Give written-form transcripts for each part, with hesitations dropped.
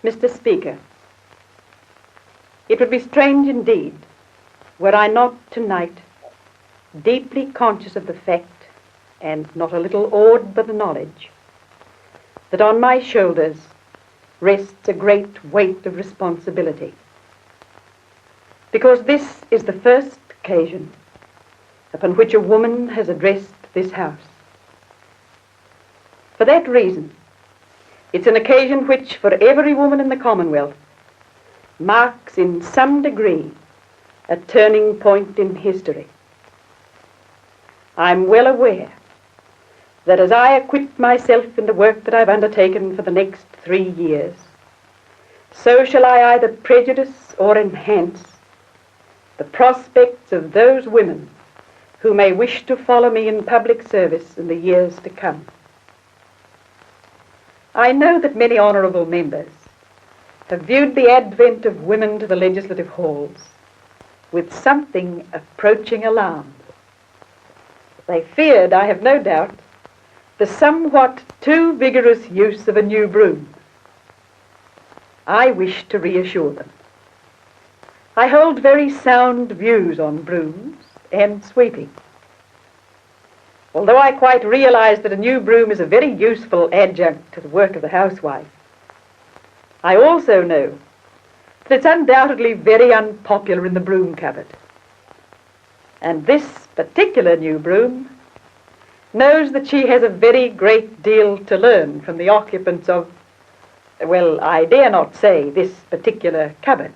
Mr. Speaker, it would be strange indeed were I not tonight deeply conscious of the fact, and not a little awed by the knowledge, that on my shoulders rests a great weight of responsibility. Because this is the first occasion upon which a woman has addressed this House. For that reason, it's an occasion which, for every woman in the Commonwealth, marks in some degree a turning point in history. I'm well aware that as I acquit myself in the work that I've undertaken for the next 3 years, so shall I either prejudice or enhance the prospects of those women who may wish to follow me in public service in the years to come. I know that many honourable members have viewed the advent of women to the legislative halls with something approaching alarm. They feared, I have no doubt, the somewhat too vigorous use of a new broom. I wish to reassure them. I hold very sound views on brooms and sweeping. Although I quite realise that a new broom is a very useful adjunct to the work of the housewife, I also know that it's undoubtedly very unpopular in the broom cupboard. And this particular new broom knows that she has a very great deal to learn from the occupants of, well, I dare not say this particular cupboard.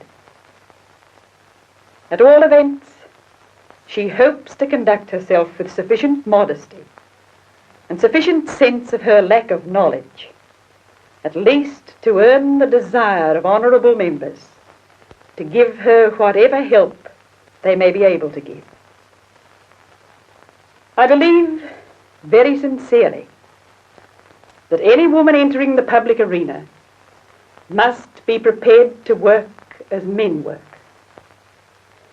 At all events, she hopes to conduct herself with sufficient modesty and sufficient sense of her lack of knowledge, at least to earn the desire of honourable members to give her whatever help they may be able to give. I believe very sincerely that any woman entering the public arena must be prepared to work as men work.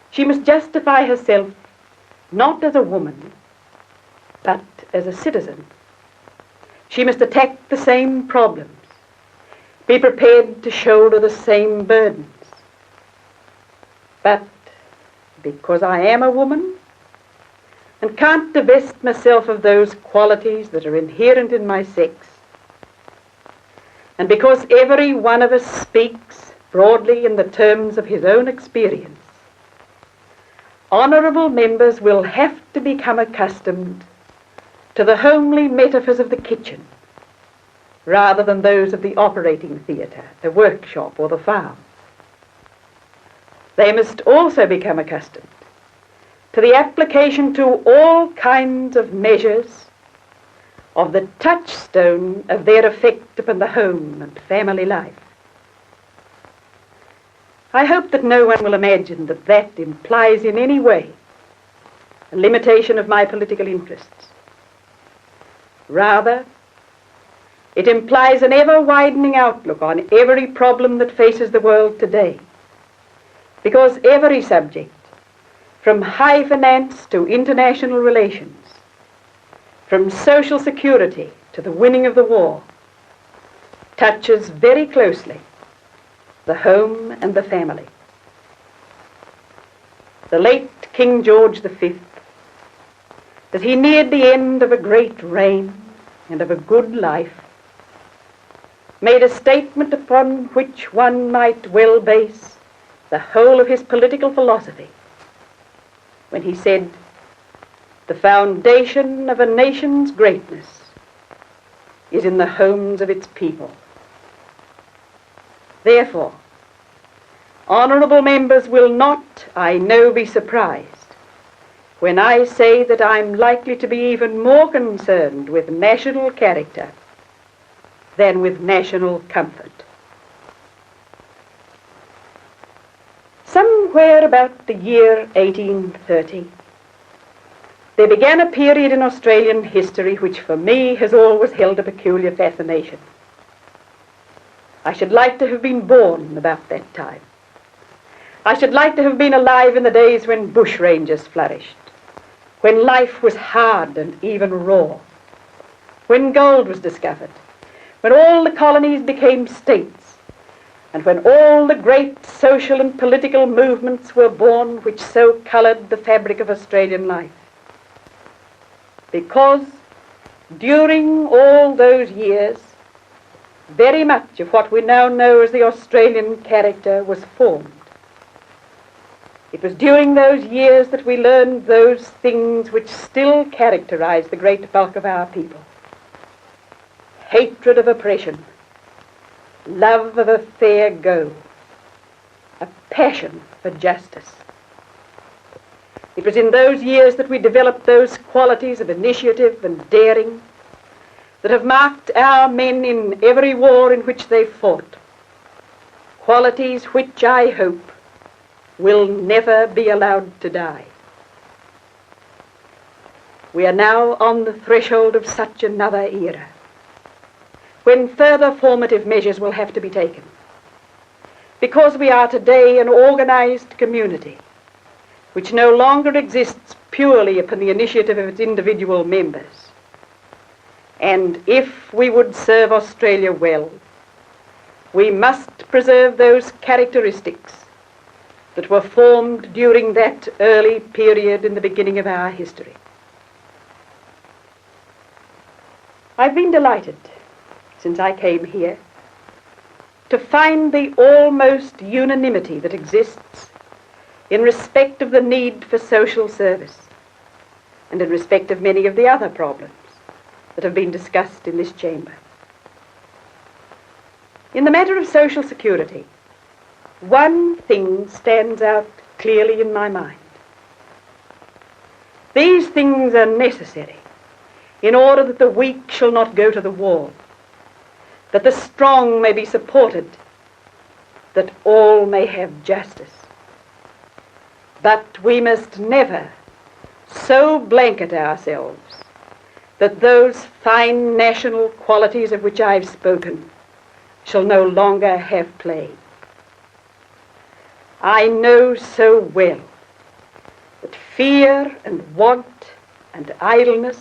She must justify herself not as a woman, but as a citizen. She must attack the same problems, be prepared to shoulder the same burdens. But because I am a woman and can't divest myself of those qualities that are inherent in my sex, and because every one of us speaks broadly in the terms of his own experience, honourable members will have to become accustomed to the homely metaphors of the kitchen rather than those of the operating theatre, the workshop, or the farm. They must also become accustomed to the application to all kinds of measures of the touchstone of their effect upon the home and family life. I hope that no one will imagine that that implies in any way a limitation of my political interests. Rather, it implies an ever-widening outlook on every problem that faces the world today, because every subject, from high finance to international relations, from social security to the winning of the war, touches very closely the home and the family. The late King George V, as he neared the end of a great reign and of a good life, made a statement upon which one might well base the whole of his political philosophy, when he said, "The foundation of a nation's greatness is in the homes of its people." Therefore, honourable members will not, I know, be surprised when I say that I'm likely to be even more concerned with national character than with national comfort. Somewhere about the year 1830, there began a period in Australian history which for me has always held a peculiar fascination. I should like to have been born about that time. I should like to have been alive in the days when bushrangers flourished, when life was hard and even raw, when gold was discovered, when all the colonies became states, and when all the great social and political movements were born which so coloured the fabric of Australian life. Because during all those years, very much of what we now know as the Australian character was formed. It was during those years that we learned those things which still characterize the great bulk of our people. Hatred of oppression, love of a fair go, a passion for justice. It was in those years that we developed those qualities of initiative and daring that have marked our men in every war in which they fought, qualities which I hope will never be allowed to die. We are now on the threshold of such another era, when further formative measures will have to be taken, because we are today an organised community which no longer exists purely upon the initiative of its individual members. And if we would serve Australia well, we must preserve those characteristics that were formed during that early period in the beginning of our history. I've been delighted, since I came here, to find the almost unanimity that exists in respect of the need for social service and in respect of many of the other problems that have been discussed in this chamber. In the matter of social security, one thing stands out clearly in my mind. These things are necessary in order that the weak shall not go to the wall, that the strong may be supported, that all may have justice. But we must never so blanket ourselves that those fine national qualities of which I've spoken shall no longer have play. I know so well that fear and want and idleness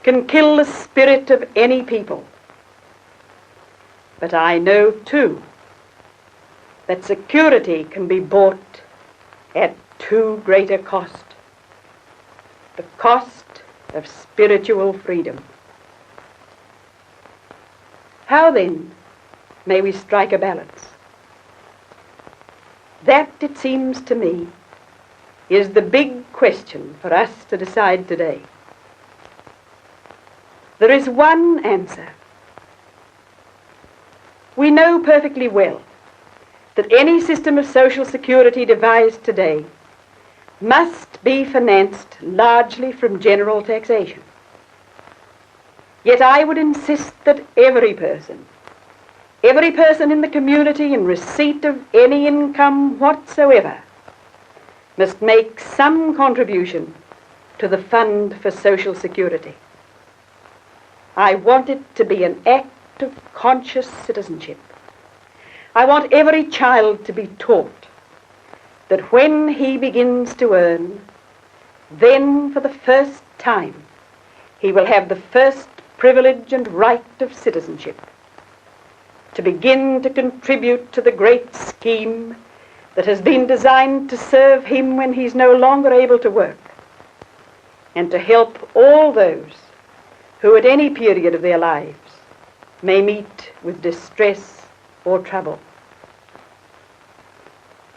can kill the spirit of any people. But I know too that security can be bought at too great a cost, the cost of spiritual freedom. How then may we strike a balance? That, it seems to me, is the big question for us to decide today. There is one answer. We know perfectly well that any system of social security devised today must be financed largely from general taxation. Yet I would insist that every person in the community in receipt of any income whatsoever must make some contribution to the fund for social security. I want it to be an act of conscious citizenship. I want every child to be taught that when he begins to earn, then for the first time he will have the first privilege and right of citizenship, to begin to contribute to the great scheme that has been designed to serve him when he's no longer able to work, and to help all those who at any period of their lives may meet with distress or trouble.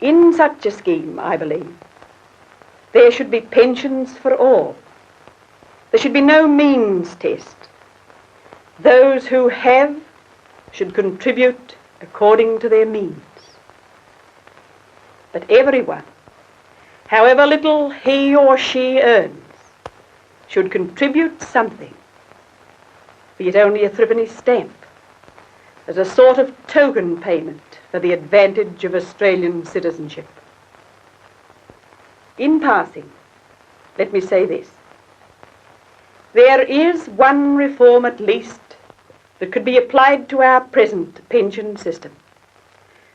In such a scheme, I believe, there should be pensions for all. There should be no means test. Those who have should contribute according to their means. But everyone, however little he or she earns, should contribute something, be it only a threepenny stamp, as a sort of token payment for the advantage of Australian citizenship. In passing, let me say this. There is one reform at least that could be applied to our present pension system,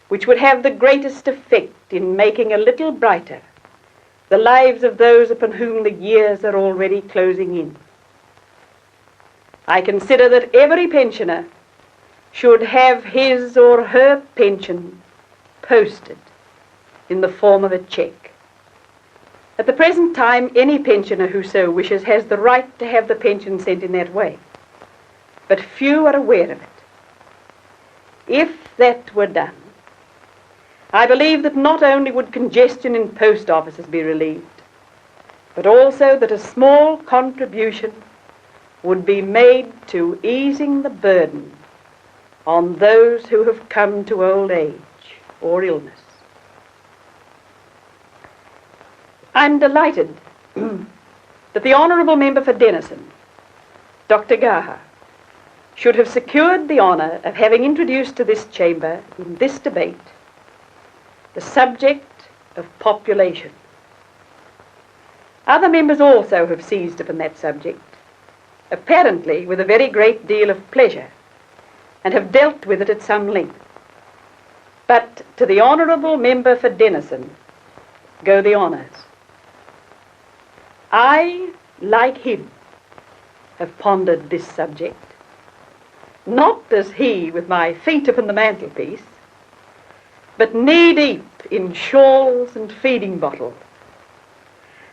which would have the greatest effect in making a little brighter the lives of those upon whom the years are already closing in. I consider that every pensioner should have his or her pension posted in the form of a cheque. At the present time, any pensioner who so wishes has the right to have the pension sent in that way, but few are aware of it. If that were done, I believe that not only would congestion in post offices be relieved, but also that a small contribution would be made to easing the burden on those who have come to old age or illness. I'm delighted that the Honourable Member for Denison, Dr. Gaha, should have secured the honour of having introduced to this chamber in this debate the subject of population. Other members also have seized upon that subject, apparently with a very great deal of pleasure, and have dealt with it at some length. But to the Honourable Member for Denison go the honours. I, like him, have pondered this subject, not as he with my feet upon the mantelpiece, but knee-deep in shawls and feeding bottles.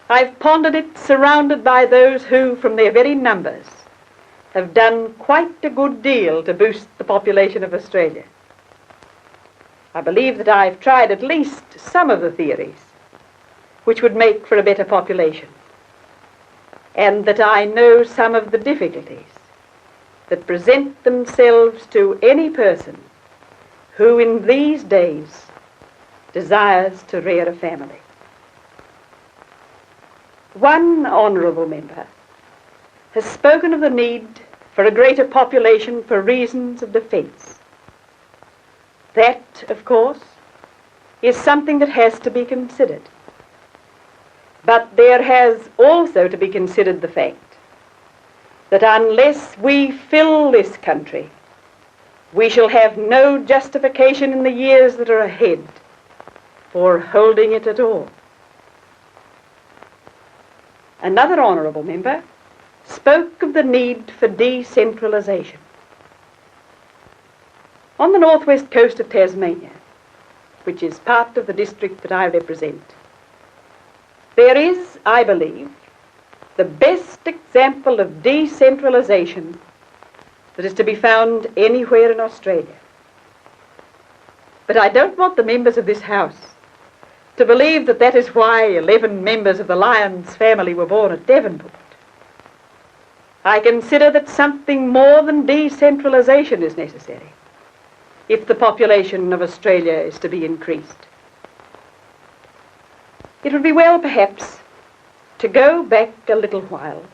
I've pondered it surrounded by those who, from their very numbers, have done quite a good deal to boost the population of Australia. I believe that I've tried at least some of the theories which would make for a better population, and that I know some of the difficulties that present themselves to any person who in these days desires to rear a family. One honourable member has spoken of the need for a greater population for reasons of defence. That, of course, is something that has to be considered. But there has also to be considered the fact that unless we fill this country, we shall have no justification in the years that are ahead for holding it at all. Another honourable member spoke of the need for decentralisation. On the northwest coast of Tasmania, which is part of the district that I represent, there is, I believe, the best example of decentralisation that is to be found anywhere in Australia. But I don't want the members of this House to believe that that is why 11 members of the Lyons family were born at Devonport. I consider that something more than decentralisation is necessary if the population of Australia is to be increased. It would be well, perhaps, to go back a little while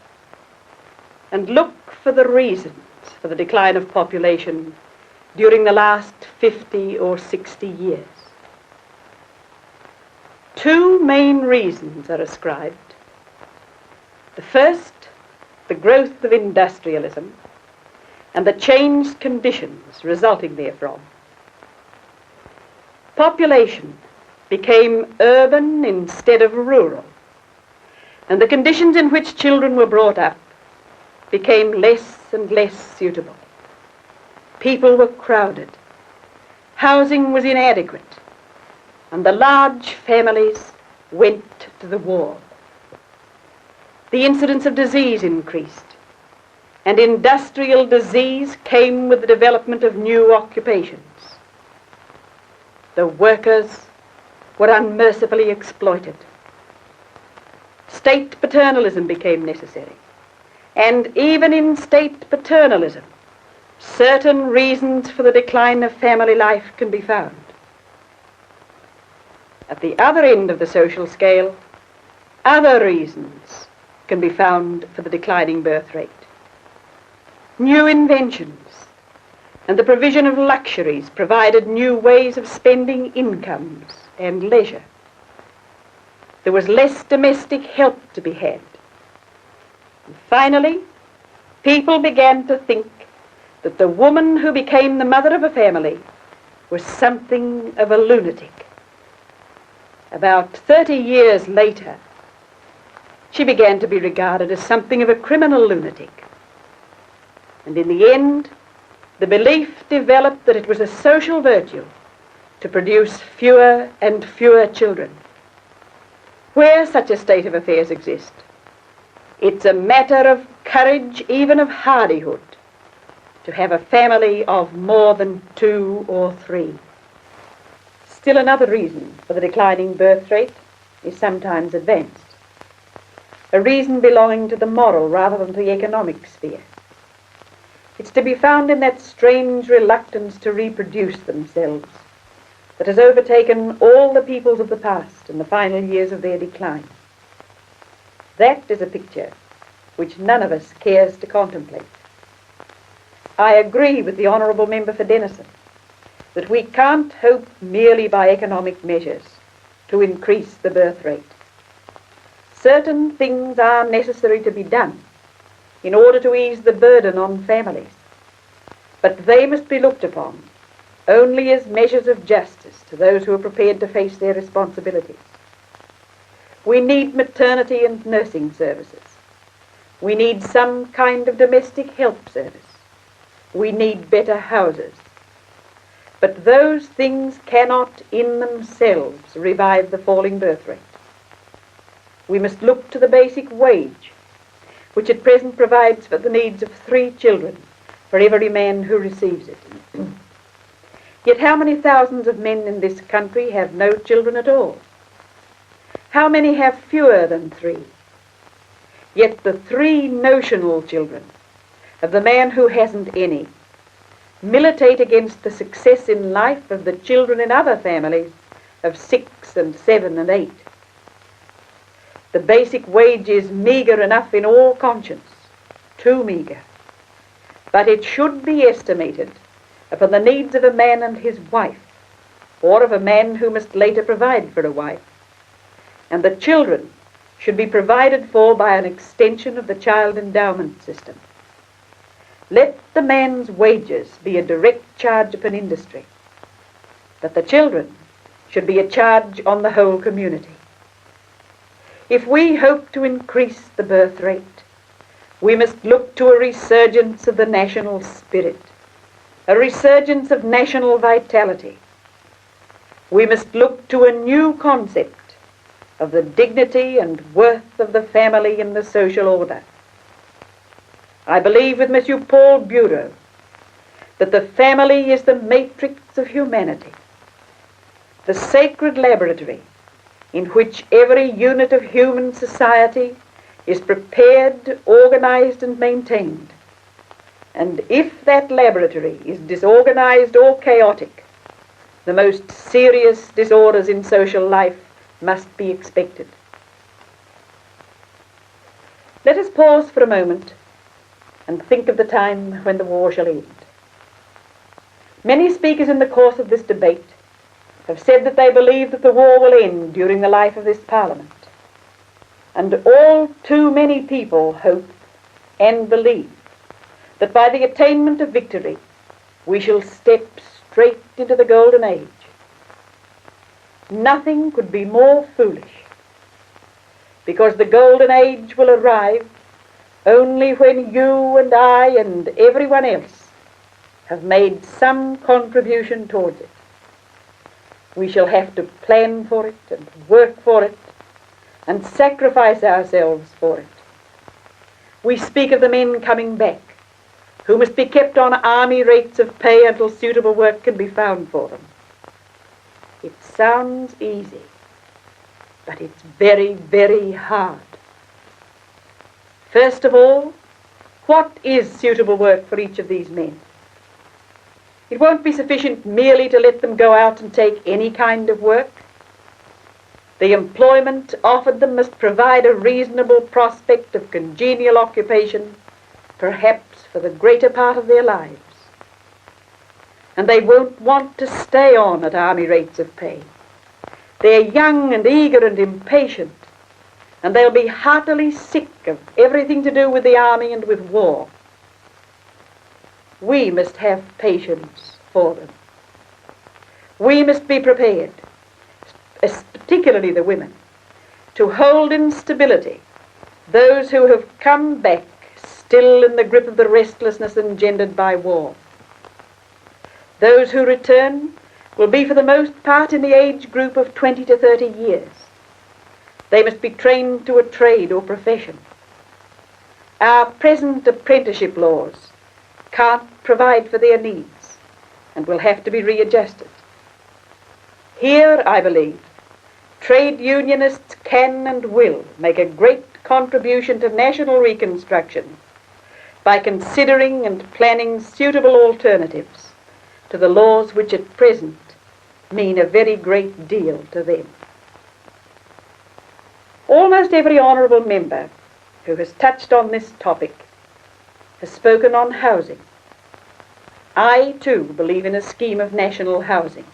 and look for the reasons for the decline of population during the last 50 or 60 years. Two main reasons are ascribed. The first, the growth of industrialism and the changed conditions resulting therefrom. Population became urban instead of rural, and the conditions in which children were brought up became less and less suitable. People were crowded, housing was inadequate, and the large families went to the wall. The incidence of disease increased, and industrial disease came with the development of new occupations. The workers were unmercifully exploited. State paternalism became necessary, and even in state paternalism, certain reasons for the decline of family life can be found. At the other end of the social scale, other reasons can be found for the declining birth rate. New inventions and the provision of luxuries provided new ways of spending incomes and leisure. There was less domestic help to be had. And finally, people began to think that the woman who became the mother of a family was something of a lunatic. About 30 years later, she began to be regarded as something of a criminal lunatic. And in the end, the belief developed that it was a social virtue to produce fewer and fewer children. Where such a state of affairs exists, it's a matter of courage, even of hardihood, to have a family of more than 2 or 3. Still another reason for the declining birth rate is sometimes advanced, a reason belonging to the moral rather than to the economic sphere. It's to be found in that strange reluctance to reproduce themselves that has overtaken all the peoples of the past in the final years of their decline. That is a picture which none of us cares to contemplate. I agree with the Honourable Member for Denison that we can't hope merely by economic measures to increase the birth rate. Certain things are necessary to be done in order to ease the burden on families, but they must be looked upon only as measures of justice to those who are prepared to face their responsibilities. We need maternity and nursing services. We need some kind of domestic help service. We need better houses. But those things cannot in themselves revive the falling birth rate. We must look to the basic wage, which at present provides for the needs of 3 children for every man who receives it. Yet how many thousands of men in this country have no children at all? How many have fewer than 3? Yet the 3 notional children of the man who hasn't any militate against the success in life of the children in other families of 6 and 7 and 8. The basic wage is meagre enough in all conscience, too meagre, but it should be estimated upon the needs of a man and his wife, or of a man who must later provide for a wife, and the children should be provided for by an extension of the child endowment system. Let the man's wages be a direct charge upon industry, but the children should be a charge on the whole community. If we hope to increase the birth rate, we must look to a resurgence of the national spirit, a resurgence of national vitality. We must look to a new concept of the dignity and worth of the family in the social order. I believe with Monsieur Paul Bureau that the family is the matrix of humanity, the sacred laboratory in which every unit of human society is prepared, organized, and maintained. And if that laboratory is disorganized or chaotic, the most serious disorders in social life must be expected. Let us pause for a moment and think of the time when the war shall end. Many speakers in the course of this debate have said that they believe that the war will end during the life of this Parliament. And all too many people hope and believe that by the attainment of victory we shall step straight into the golden age. Nothing could be more foolish, because the golden age will arrive only when you and I and everyone else have made some contribution towards it. We shall have to plan for it and work for it and sacrifice ourselves for it. We speak of the men coming back, who must be kept on army rates of pay until suitable work can be found for them. It sounds easy, but it's very, very hard. First of all, what is suitable work for each of these men? It won't be sufficient merely to let them go out and take any kind of work. The employment offered them must provide a reasonable prospect of congenial occupation, perhaps for the greater part of their lives. And they won't want to stay on at army rates of pay. They're young and eager and impatient, and they'll be heartily sick of everything to do with the army and with war. We must have patience for them. We must be prepared, particularly the women, to hold in stability those who have come back still in the grip of the restlessness engendered by war. Those who return will be for the most part in the age group of 20 to 30 years. They must be trained to a trade or profession. Our present apprenticeship laws can't provide for their needs and will have to be readjusted. Here, I believe, trade unionists can and will make a great contribution to national reconstruction by considering and planning suitable alternatives to the laws which at present mean a very great deal to them. Almost every honourable member who has touched on this topic has spoken on housing. I, too, believe in a scheme of national housing.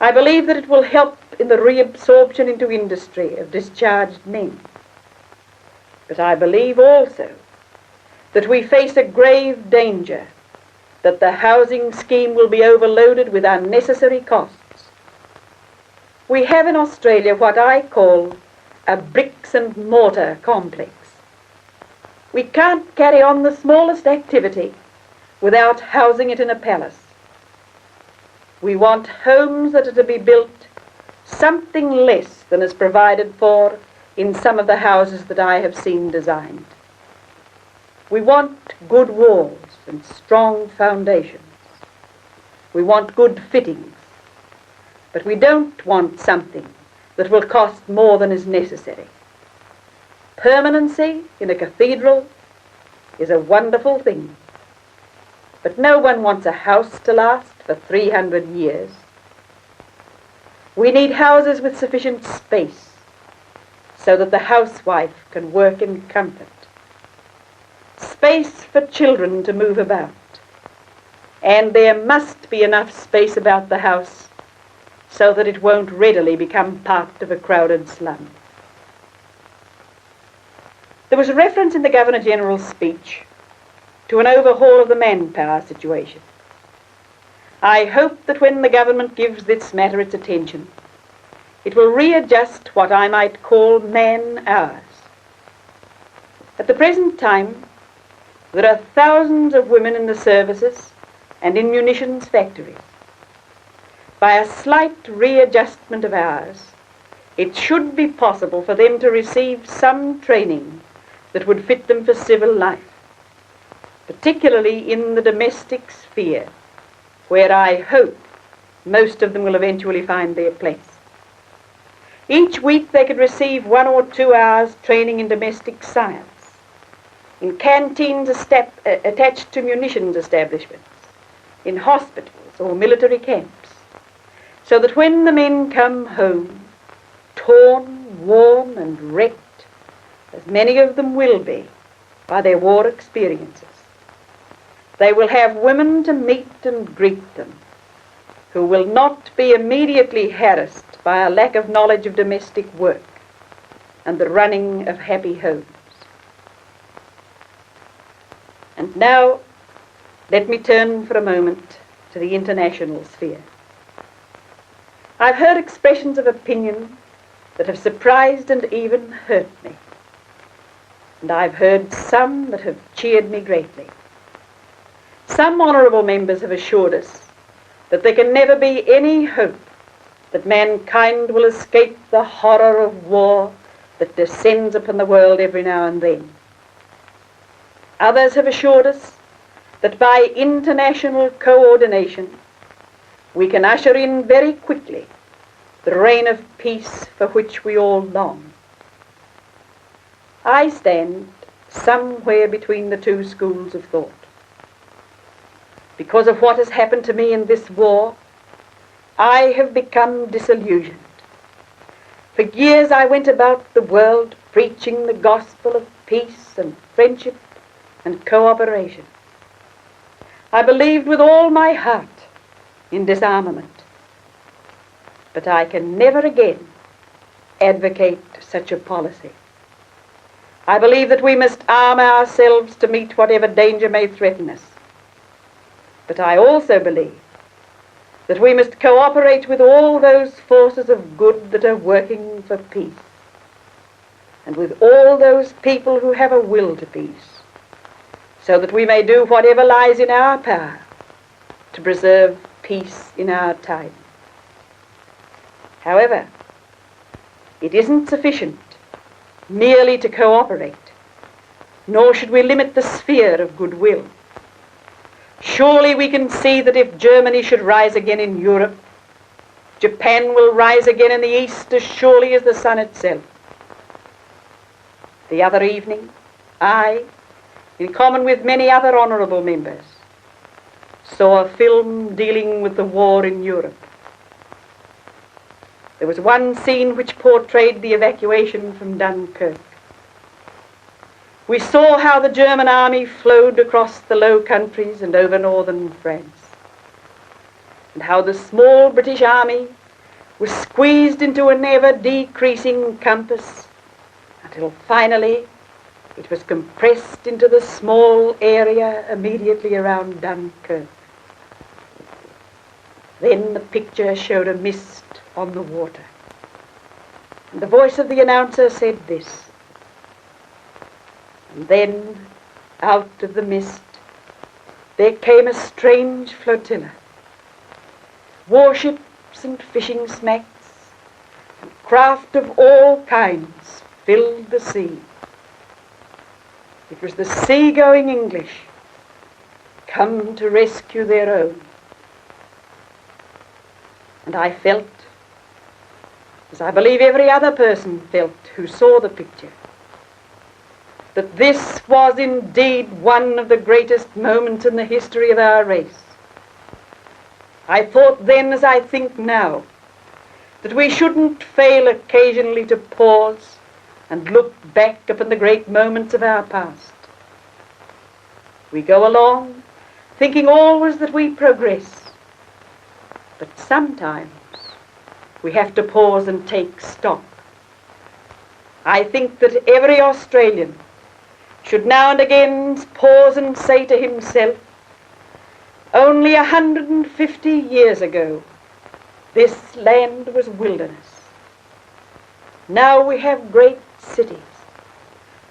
I believe that it will help in the reabsorption into industry of discharged men. But I believe also that we face a grave danger that the housing scheme will be overloaded with unnecessary costs. We have in Australia what I call a bricks and mortar complex. We can't carry on the smallest activity without housing it in a palace. We want homes that are to be built something less than is provided for in some of the houses that I have seen designed. We want good walls and strong foundations. We want good fittings, but we don't want something that will cost more than is necessary. Permanency in a cathedral is a wonderful thing, but no one wants a house to last for 300 years. We need houses with sufficient space so that the housewife can work in comfort. Space for children to move about. And there must be enough space about the house so that it won't readily become part of a crowded slum. There was a reference in the Governor-General's speech to an overhaul of the manpower situation. I hope that when the government gives this matter its attention, it will readjust what I might call man-hours. At the present time, there are thousands of women in the services and in munitions factories. By a slight readjustment of hours, it should be possible for them to receive some training that would fit them for civil life, particularly in the domestic sphere, where I hope most of them will eventually find their place. Each week they could receive 1 or 2 hours training in domestic science, in canteens attached to munitions establishments, in hospitals or military camps, so that when the men come home, torn, worn and wrecked, as many of them will be by their war experiences, they will have women to meet and greet them, who will not be immediately harassed by a lack of knowledge of domestic work and the running of happy homes. And now, let me turn for a moment to the international sphere. I've heard expressions of opinion that have surprised and even hurt me. And I've heard some that have cheered me greatly. Some honourable members have assured us that there can never be any hope that mankind will escape the horror of war that descends upon the world every now and then. Others have assured us that by international coordination we can usher in very quickly the reign of peace for which we all long. I stand somewhere between the two schools of thought. Because of what has happened to me in this war, I have become disillusioned. For years I went about the world preaching the gospel of peace and friendship and cooperation. I believed with all my heart in disarmament. But I can never again advocate such a policy. I believe that we must arm ourselves to meet whatever danger may threaten us. But I also believe that we must cooperate with all those forces of good that are working for peace, and with all those people who have a will to peace, so that we may do whatever lies in our power to preserve peace in our time. However, it isn't sufficient merely to cooperate, nor should we limit the sphere of goodwill. Surely we can see that if Germany should rise again in Europe, Japan will rise again in the East as surely as the sun itself. The other evening, I, in common with many other honourable members, saw a film dealing with the war in Europe. There was one scene which portrayed the evacuation from Dunkirk. We saw how the German army flowed across the Low Countries and over northern France, and how the small British army was squeezed into an ever-decreasing compass until finally it was compressed into the small area immediately around Dunkirk. Then the picture showed a mist on the water, and the voice of the announcer said this: "And then, out of the mist, there came a strange flotilla. Warships and fishing smacks, and craft of all kinds filled the sea. It was the sea-going English, come to rescue their own." And I felt, as I believe every other person felt who saw the picture, that this was indeed one of the greatest moments in the history of our race. I thought then, as I think now, that we shouldn't fail occasionally to pause and look back upon the great moments of our past. We go along thinking always that we progress, but sometimes we have to pause and take stock. I think that every Australian should now and again pause and say to himself, only 150 years ago, this land was wilderness. Now we have great cities,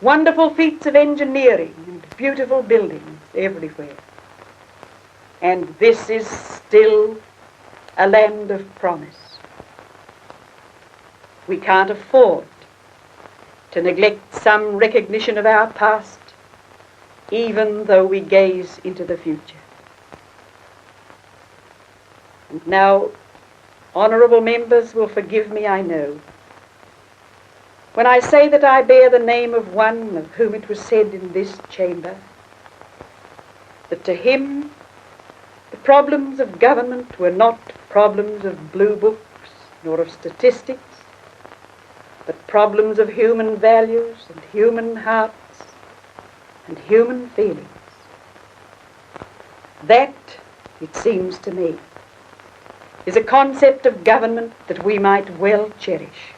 wonderful feats of engineering and beautiful buildings everywhere. And this is still a land of promise. We can't afford to neglect some recognition of our past, even though we gaze into the future. And now, honourable members will forgive me, I know, when I say that I bear the name of one of whom it was said in this chamber that to him the problems of government were not problems of blue books nor of statistics, but problems of human values and human hearts and human feelings. That, it seems to me, is a concept of government that we might well cherish.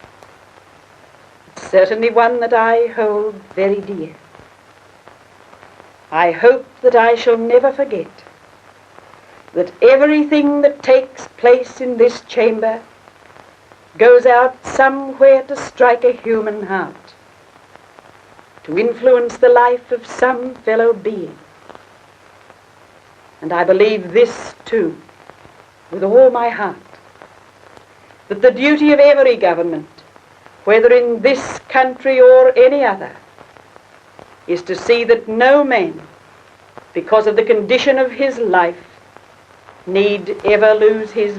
It's certainly one that I hold very dear. I hope that I shall never forget that everything that takes place in this chamber goes out somewhere to strike a human heart, to influence the life of some fellow being. And I believe this too, with all my heart, that the duty of every government, whether in this country or any other, is to see that no man, because of the condition of his life, need ever lose his